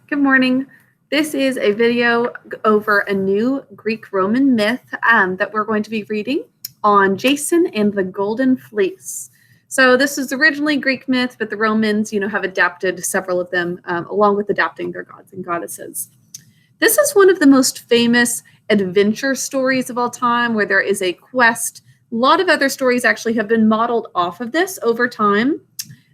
Good morning. This is a video over a new Greek-Roman myth that we're going to be reading on Jason and the Golden Fleece. So this was originally Greek myth, but the Romans, have adapted several of them along with adapting their gods and goddesses. This is one of the most famous adventure stories of all time where there is a quest. A lot of other stories actually have been modeled off of this over time,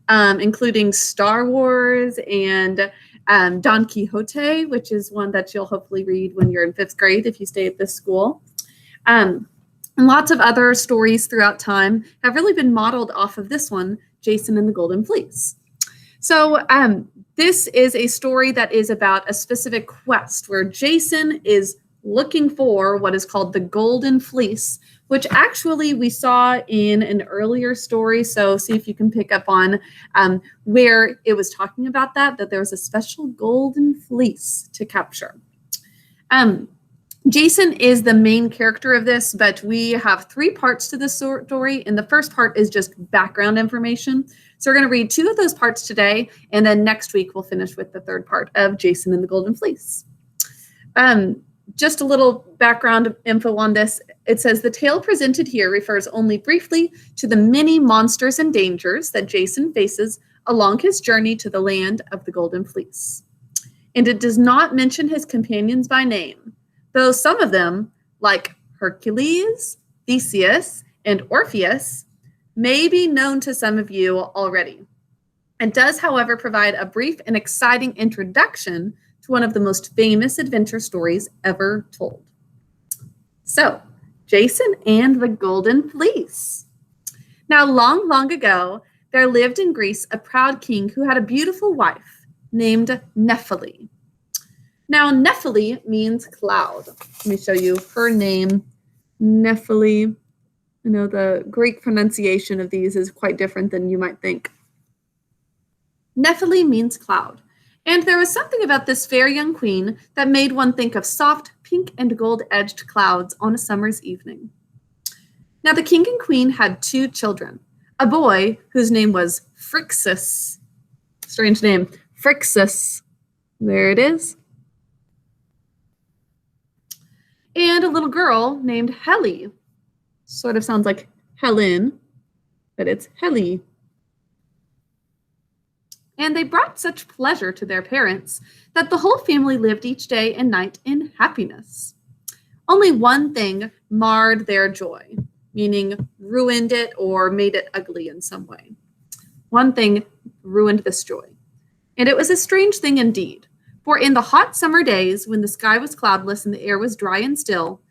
including Star Wars and Don Quixote, which is one that you'll hopefully read when you're in 5th grade if you stay at this school. And lots of other stories throughout time have really been modeled off of this one, Jason and the Golden Fleece. So this is a story that is about a specific quest where Jason is looking for what is called the Golden Fleece, which actually we saw in an earlier story. So see if you can pick up on where it was talking about that there was a special golden fleece to capture. Jason is the main character of this, but we have 3 parts to this story. And the first part is just background information. So we're going to read 2 of those parts today. And then next week, we'll finish with the 3rd part of Jason and the Golden Fleece. Just a little background info on this. It says the tale presented here refers only briefly to the many monsters and dangers that Jason faces along his journey to the land of the Golden Fleece. And it does not mention his companions by name, though some of them, like Hercules, Theseus, and Orpheus, may be known to some of you already. It does, however, provide a brief and exciting introduction to one of the most famous adventure stories ever told. So, Jason and the Golden Fleece. Now, long, long ago, there lived in Greece a proud king who had a beautiful wife named Nephele. Now, Nephele means cloud. Let me show you her name, Nephele. I know the Greek pronunciation of these is quite different than you might think. Nephele means cloud. And there was something about this fair young queen that made one think of soft pink and gold-edged clouds on a summer's evening. Now the king and queen had 2 children, a boy whose name was Phrixus. Strange name, Phrixus. There it is. And a little girl named Helle. Sort of sounds like Helen, but it's Helle. And they brought such pleasure to their parents that the whole family lived each day and night in happiness. Only one thing marred their joy, meaning ruined it or made it ugly in some way. One thing ruined this joy. And it was a strange thing indeed, for in the hot summer days when the sky was cloudless and the air was dry and still,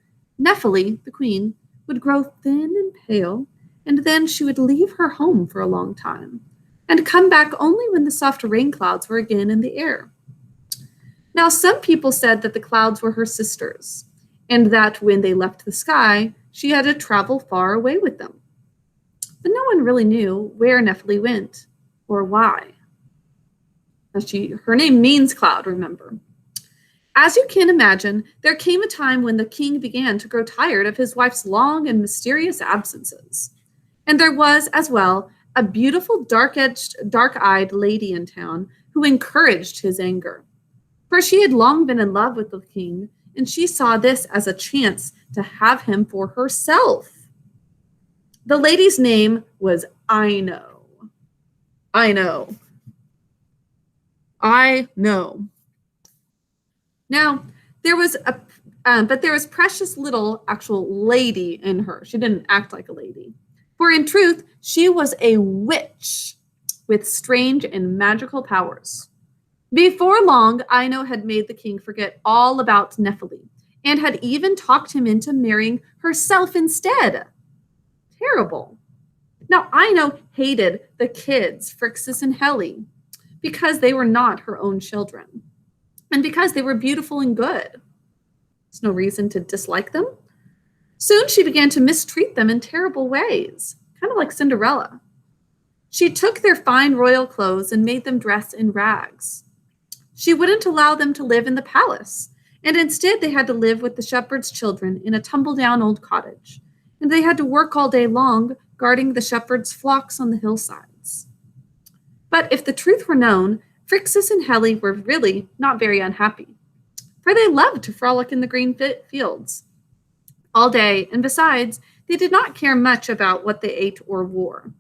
Nephele, the queen, would grow thin and pale, and then she would leave her home for a long time and come back only when the soft rain clouds were again in the air. Now, some people said that the clouds were her sisters, and that when they left the sky, she had to travel far away with them. But no one really knew where Nephele went or why. Her name means cloud, remember. As you can imagine, there came a time when the king began to grow tired of his wife's long and mysterious absences. And there was, as well, a beautiful, dark-eyed lady in town who encouraged his anger. For she had long been in love with the king, and she saw this as a chance to have him for herself. The lady's name was Ino. Now, there was precious little actual lady in her. She didn't act like a lady. For in truth, she was a witch with strange and magical powers. Before long, Ino had made the king forget all about Nephele and had even talked him into marrying herself instead. Terrible. Now, Ino hated the kids, Phrixus and Helle, because they were not her own children and because they were beautiful and good. There's no reason to dislike them. Soon she began to mistreat them in terrible ways, kind of like Cinderella. She took their fine royal clothes and made them dress in rags. She wouldn't allow them to live in the palace, and instead they had to live with the shepherd's children in a tumble-down old cottage, and they had to work all day long guarding the shepherd's flocks on the hillsides. But if the truth were known, Phrixus and Helle were really not very unhappy, for they loved to frolic in the green fields all day, and besides, they did not care much about what they ate or wore.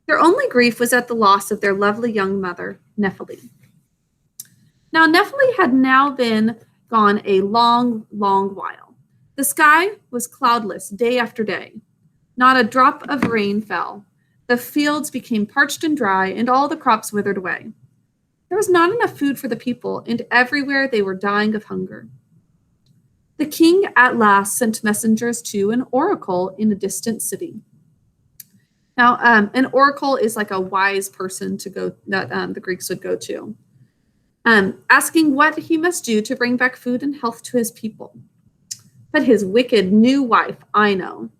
Their only grief was at the loss of their lovely young mother, Nephele. Now, Nephele had now been gone a long, long while. The sky was cloudless day after day. Not a drop of rain fell. The fields became parched and dry, and all the crops withered away. There was not enough food for the people, and everywhere they were dying of hunger. The king at last sent messengers to an oracle in a distant city. Now, an oracle is like a wise person to go that the Greeks would go to, asking what he must do to bring back food and health to his people. But his wicked new wife, Ino,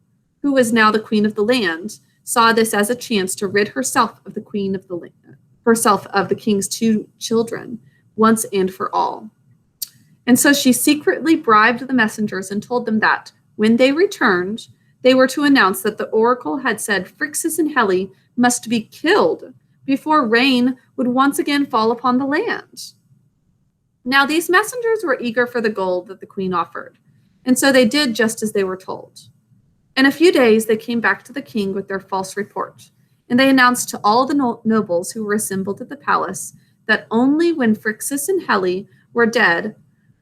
who was now the queen of the land, saw this as a chance to rid herself of the queen of the land, herself of the king's 2 children, once and for all. And so she secretly bribed the messengers and told them that, when they returned, they were to announce that the oracle had said Phrixus and Helle must be killed before rain would once again fall upon the land. Now, these messengers were eager for the gold that the queen offered, and so they did just as they were told. In a few days, they came back to the king with their false report, and they announced to all the nobles who were assembled at the palace that only when Phrixus and Helle were dead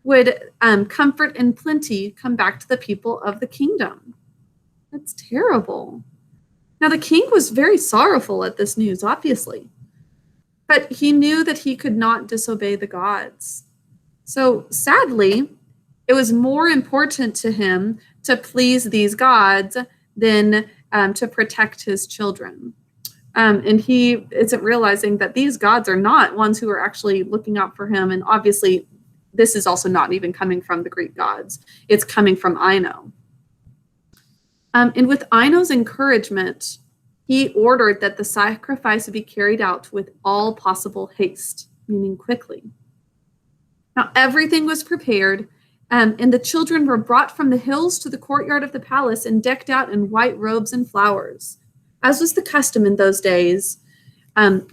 would comfort and plenty come back to the people of the kingdom. That's terrible. Now, the king was very sorrowful at this news, obviously, but he knew that he could not disobey the gods. So sadly, it was more important to him to please these gods than to protect his children. And he isn't realizing that these gods are not ones who are actually looking out for him. And obviously, this is also not even coming from the Greek gods. It's coming from Ino. And with Ino's encouragement, he ordered that the sacrifice be carried out with all possible haste, meaning quickly. Now, everything was prepared, and the children were brought from the hills to the courtyard of the palace and decked out in white robes and flowers, as was the custom in those days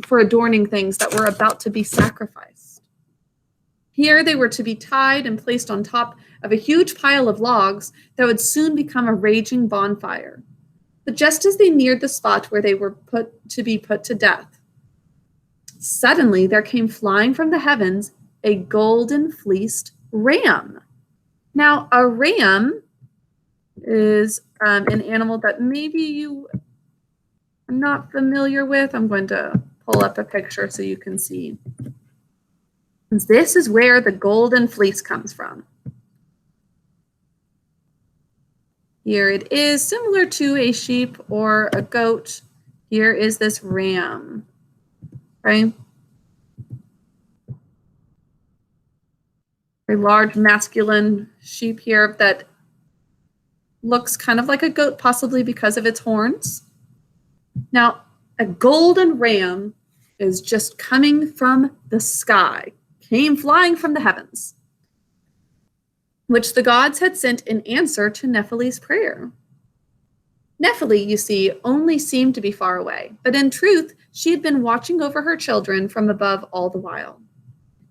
for adorning things that were about to be sacrificed. Here they were to be tied and placed on top of a huge pile of logs that would soon become a raging bonfire. But just as they neared the spot where they were put to death, suddenly there came flying from the heavens a golden fleeced ram. Now, a ram is an animal that maybe you are not familiar with. I'm going to pull up a picture so you can see. This is where the golden fleece comes from. Here it is, similar to a sheep or a goat. Here is this ram, right? A large masculine sheep here that looks kind of like a goat, possibly because of its horns. Now, a golden ram is just coming from the sky, came flying from the heavens, which the gods had sent in answer to Nephele's prayer. Nephele, you see, only seemed to be far away, but in truth, she had been watching over her children from above all the while.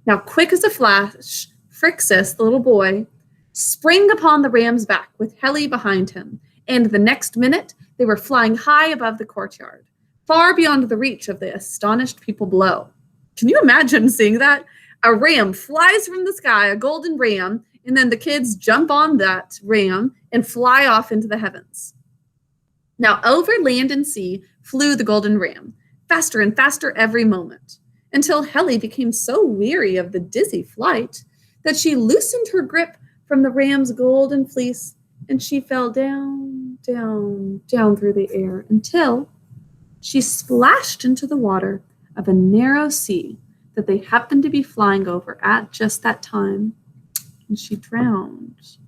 Now, quick as a flash, Phrixus, the little boy, sprang upon the ram's back with Helle behind him, and the next minute they were flying high above the courtyard, far beyond the reach of the astonished people below. Can you imagine seeing that? A ram flies from the sky, a golden ram, and then the kids jump on that ram and fly off into the heavens. Now, over land and sea flew the golden ram, faster and faster every moment, until Helle became so weary of the dizzy flight that she loosened her grip from the ram's golden fleece, and she fell down, down, down through the air until she splashed into the water of a narrow sea that they happened to be flying over at just that time, and she drowned.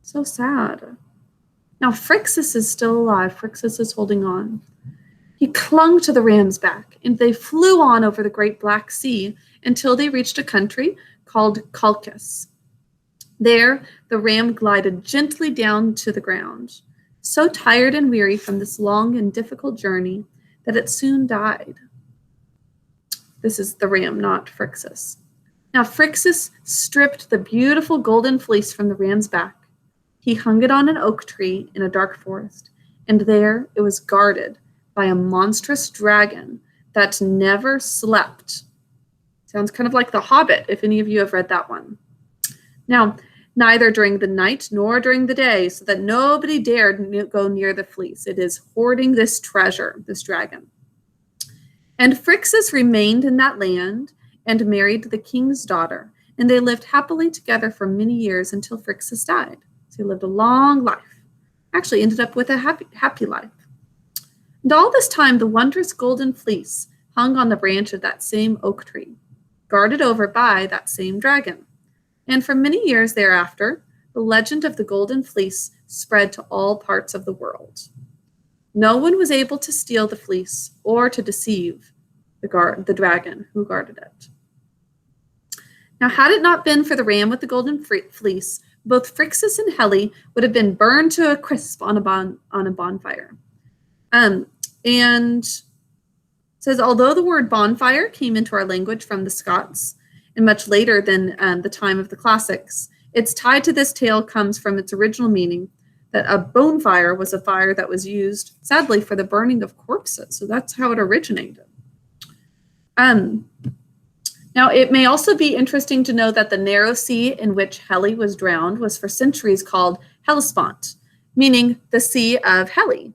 So sad. Now Phrixus is still alive. Phrixus is holding on. He clung to the ram's back, and they flew on over the great Black Sea until they reached a country called Colchis. There, the ram glided gently down to the ground, so tired and weary from this long and difficult journey that it soon died. This is the ram, not Phrixus. Now Phrixus stripped the beautiful golden fleece from the ram's back. He hung it on an oak tree in a dark forest, and there it was guarded by a monstrous dragon that never slept. Sounds kind of like The Hobbit, if any of you have read that one. Now, neither during the night nor during the day, so that nobody dared go near the fleece. It is hoarding this treasure, this dragon. And Phrixus remained in that land and married the king's daughter, and they lived happily together for many years until Phrixus died. So he lived a long life. Actually ended up with a happy life. And all this time, the wondrous golden fleece hung on the branch of that same oak tree, guarded over by that same dragon. And for many years thereafter, the legend of the Golden Fleece spread to all parts of the world. No one was able to steal the fleece or to deceive the dragon who guarded it. Now, had it not been for the ram with the golden fleece, both Phrixus and Helle would have been burned to a crisp on a bonfire. And it says, although the word bonfire came into our language from the Scots, and much later than the time of the classics, its tie to this tale comes from its original meaning, that a bonfire was a fire that was used, sadly, for the burning of corpses. So that's how it originated. Now, it may also be interesting to know that the narrow sea in which Helle was drowned was for centuries called Hellespont, meaning the Sea of Helle,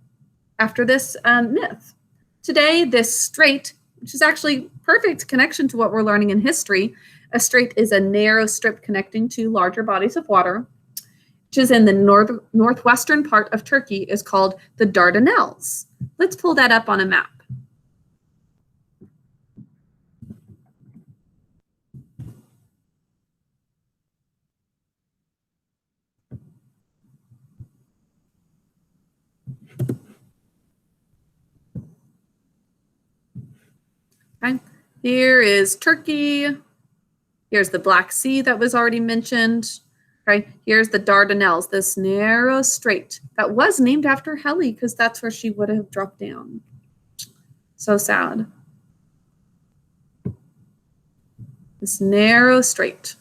after this myth. Today, this strait, which is actually perfect connection to what we're learning in history. A strait is a narrow strip connecting two larger bodies of water, which is in the northwestern part of Turkey, is called the Dardanelles. Let's pull that up on a map. Okay. Here is Turkey. Here's the Black Sea that was already mentioned. Okay. Here's the Dardanelles, this narrow strait that was named after Helle because that's where she would have dropped down. So sad. This narrow strait.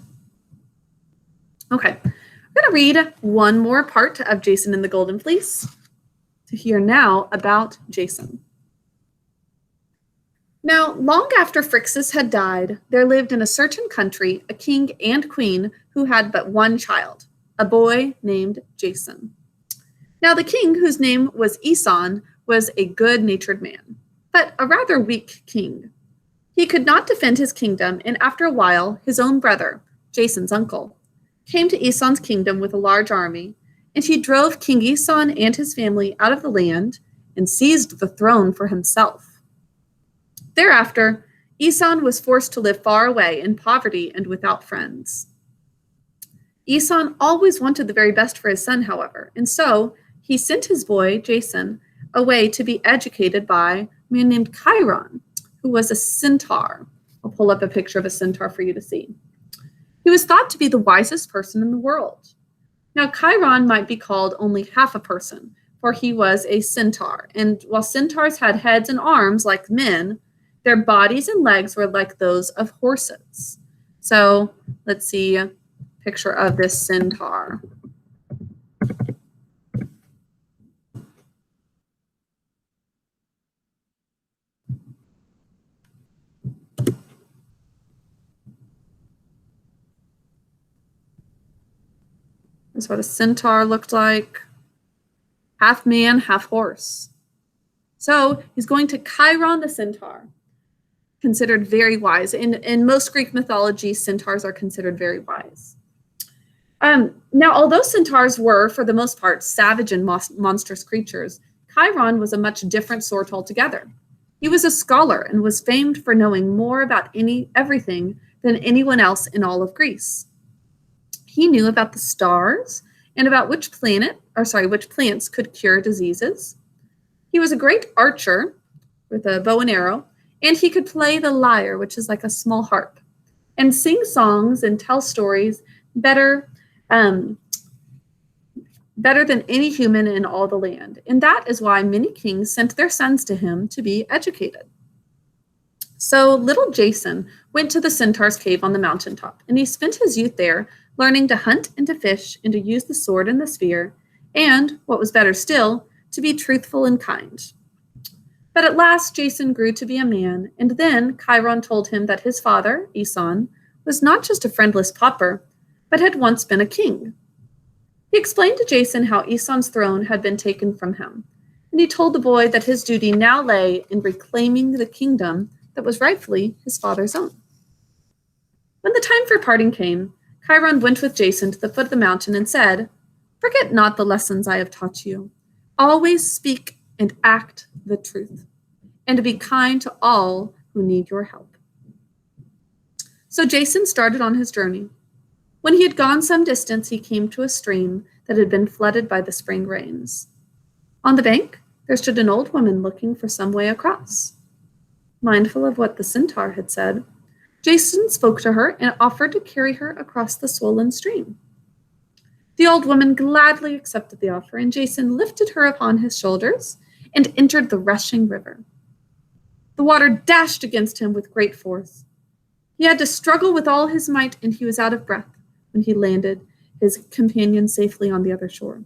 Okay. I'm going to read one more part of Jason and the Golden Fleece to hear now about Jason. Now, long after Phrixus had died, there lived in a certain country a king and queen who had but one child, a boy named Jason. Now, the king, whose name was Æson, was a good-natured man, but a rather weak king. He could not defend his kingdom, and after a while, his own brother, Jason's uncle, came to Æson's kingdom with a large army, and he drove King Æson and his family out of the land and seized the throne for himself. Thereafter, Æson was forced to live far away in poverty and without friends. Æson always wanted the very best for his son, however, and so he sent his boy, Jason, away to be educated by a man named Chiron, who was a centaur. I'll pull up a picture of a centaur for you to see. He was thought to be the wisest person in the world. Now, Chiron might be called only half a person, for he was a centaur, and while centaurs had heads and arms like men, their bodies and legs were like those of horses. So let's see a picture of this centaur. That's what a centaur looked like. Half man, half horse. So he's going to Chiron the centaur, considered very wise. In most Greek mythology, centaurs are considered very wise. Now, although centaurs were, for the most part, savage and monstrous creatures, Chiron was a much different sort altogether. He was a scholar and was famed for knowing more about everything than anyone else in all of Greece. He knew about the stars and about which plants could cure diseases. He was a great archer with a bow and arrow, and he could play the lyre, which is like a small harp, and sing songs and tell stories better than any human in all the land. And that is why many kings sent their sons to him to be educated. So little Jason went to the centaur's cave on the mountaintop, and he spent his youth there learning to hunt and to fish and to use the sword and the spear, and, what was better still, to be truthful and kind. But at last Jason grew to be a man, and then Chiron told him that his father, Aeson, was not just a friendless pauper, but had once been a king. He explained to Jason how Aeson's throne had been taken from him, and he told the boy that his duty now lay in reclaiming the kingdom that was rightfully his father's own. When the time for parting came, Chiron went with Jason to the foot of the mountain and said, "Forget not the lessons I have taught you. Always speak and act the truth, and be kind to all who need your help." So Jason started on his journey. When he had gone some distance, he came to a stream that had been flooded by the spring rains. On the bank, there stood an old woman looking for some way across. Mindful of what the centaur had said, Jason spoke to her and offered to carry her across the swollen stream. The old woman gladly accepted the offer, and Jason lifted her upon his shoulders and entered the rushing river. The water dashed against him with great force. He had to struggle with all his might, and he was out of breath when he landed his companion safely on the other shore.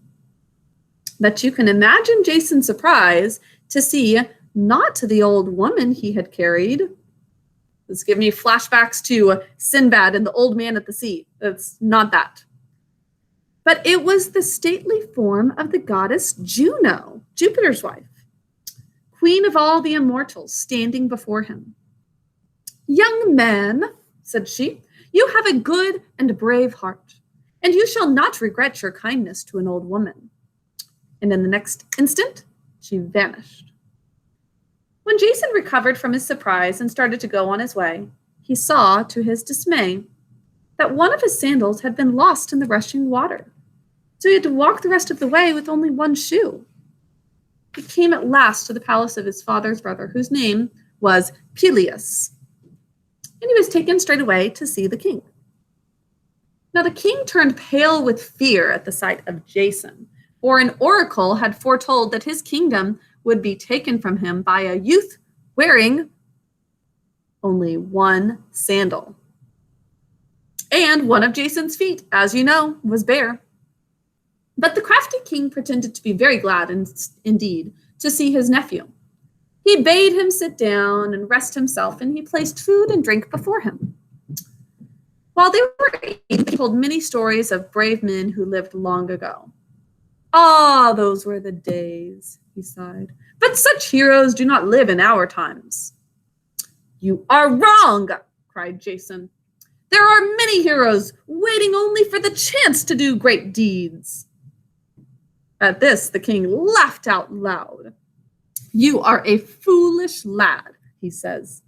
But you can imagine Jason's surprise to see not the old woman he had carried. This gives me flashbacks to Sinbad and the old man at the sea. It's not that. But it was the stately form of the goddess Juno, Jupiter's wife, queen of all the immortals, standing before him. "Young man," said she, "you have a good and brave heart, and you shall not regret your kindness to an old woman." And in the next instant, she vanished. When Jason recovered from his surprise and started to go on his way, he saw, to his dismay, that one of his sandals had been lost in the rushing water. So he had to walk the rest of the way with only one shoe. He came at last to the palace of his father's brother, whose name was Peleus, and he was taken straight away to see the king. Now the king turned pale with fear at the sight of Jason, for an oracle had foretold that his kingdom would be taken from him by a youth wearing only one sandal. And one of Jason's feet, as you know, was bare. But the crafty king pretended to be very glad indeed to see his nephew. He bade him sit down and rest himself, and he placed food and drink before him. While they were eating, he told many stories of brave men who lived long ago. "Ah, those were the days," he sighed. "But such heroes do not live in our times." "You are wrong," cried Jason. "There are many heroes waiting only for the chance to do great deeds." At this, the king laughed out loud. "You are a foolish lad," he says.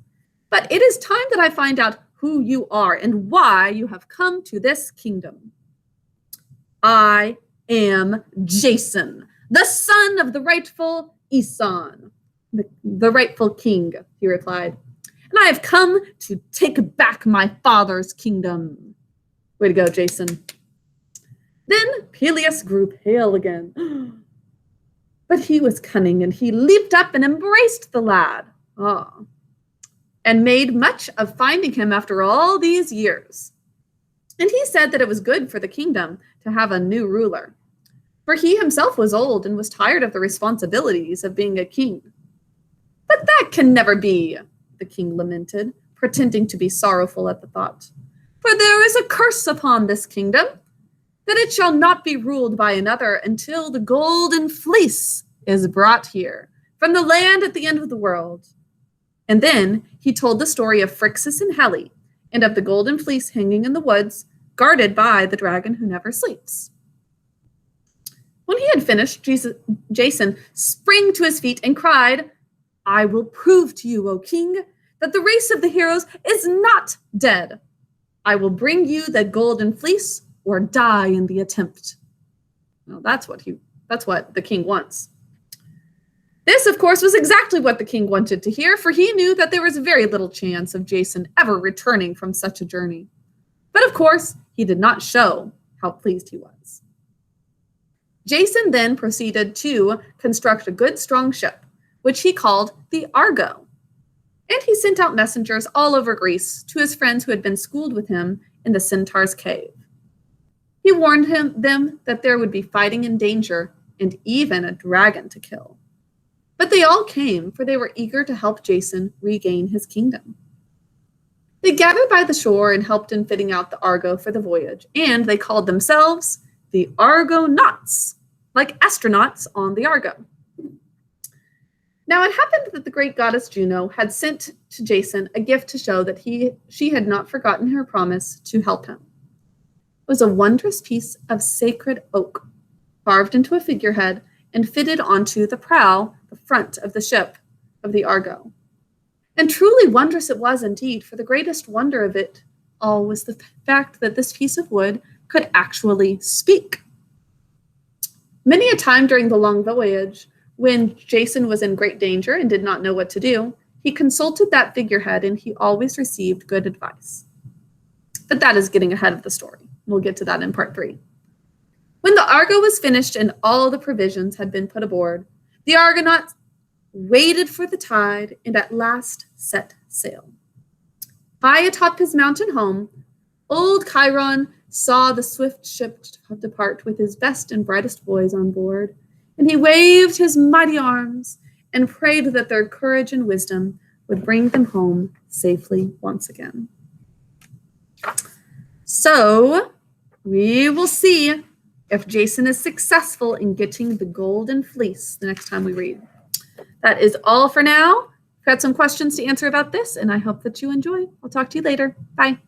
"But it is time that I find out who you are and why you have come to this kingdom." "I am Jason, the son of the rightful Aeson, the rightful king," he replied. "And I have come to take back my father's kingdom." Way to go, Jason. Then Peleus grew pale again. But he was cunning, and he leaped up and embraced the lad. And made much of finding him after all these years. And he said that it was good for the kingdom to have a new ruler, for he himself was old and was tired of the responsibilities of being a king. "But that can never be," the king lamented, pretending to be sorrowful at the thought. "For there is a curse upon this kingdom, that it shall not be ruled by another until the Golden Fleece is brought here from the land at the end of the world." And then he told the story of Phrixus and Helle, and of the Golden Fleece hanging in the woods, guarded by the dragon who never sleeps. When he had finished, Jason sprang to his feet and cried, "I will prove to you, O king, that the race of the heroes is not dead. I will bring you the Golden Fleece or die in the attempt." Well, that's what the king wants. This, of course, was exactly what the king wanted to hear, for he knew that there was very little chance of Jason ever returning from such a journey. But of course, he did not show how pleased he was. Jason then proceeded to construct a good, strong ship, which he called the Argo. And he sent out messengers all over Greece to his friends who had been schooled with him in the centaur's cave. He warned them that there would be fighting and danger, and even a dragon to kill. But they all came, for they were eager to help Jason regain his kingdom. They gathered by the shore and helped in fitting out the Argo for the voyage, and they called themselves the Argonauts, like astronauts on the Argo. Now it happened that the great goddess Juno had sent to Jason a gift to show that she had not forgotten her promise to help him. It was a wondrous piece of sacred oak, carved into a figurehead and fitted onto the prow, the front of the ship of the Argo. And truly wondrous it was indeed, for the greatest wonder of it all was the fact that this piece of wood could actually speak. Many a time during the long voyage, when Jason was in great danger and did not know what to do, he consulted that figurehead and he always received good advice. But that is getting ahead of the story. We'll get to that in part 3. When the Argo was finished and all the provisions had been put aboard, the Argonauts waited for the tide and at last set sail. High atop his mountain home, old Chiron saw the swift ship depart with his best and brightest boys on board, and he waved his mighty arms and prayed that their courage and wisdom would bring them home safely once again. So we will see if Jason is successful in getting the Golden Fleece the next time we read. That is all for now. I've got some questions to answer about this, and I hope that you enjoy. I'll talk to you later. Bye.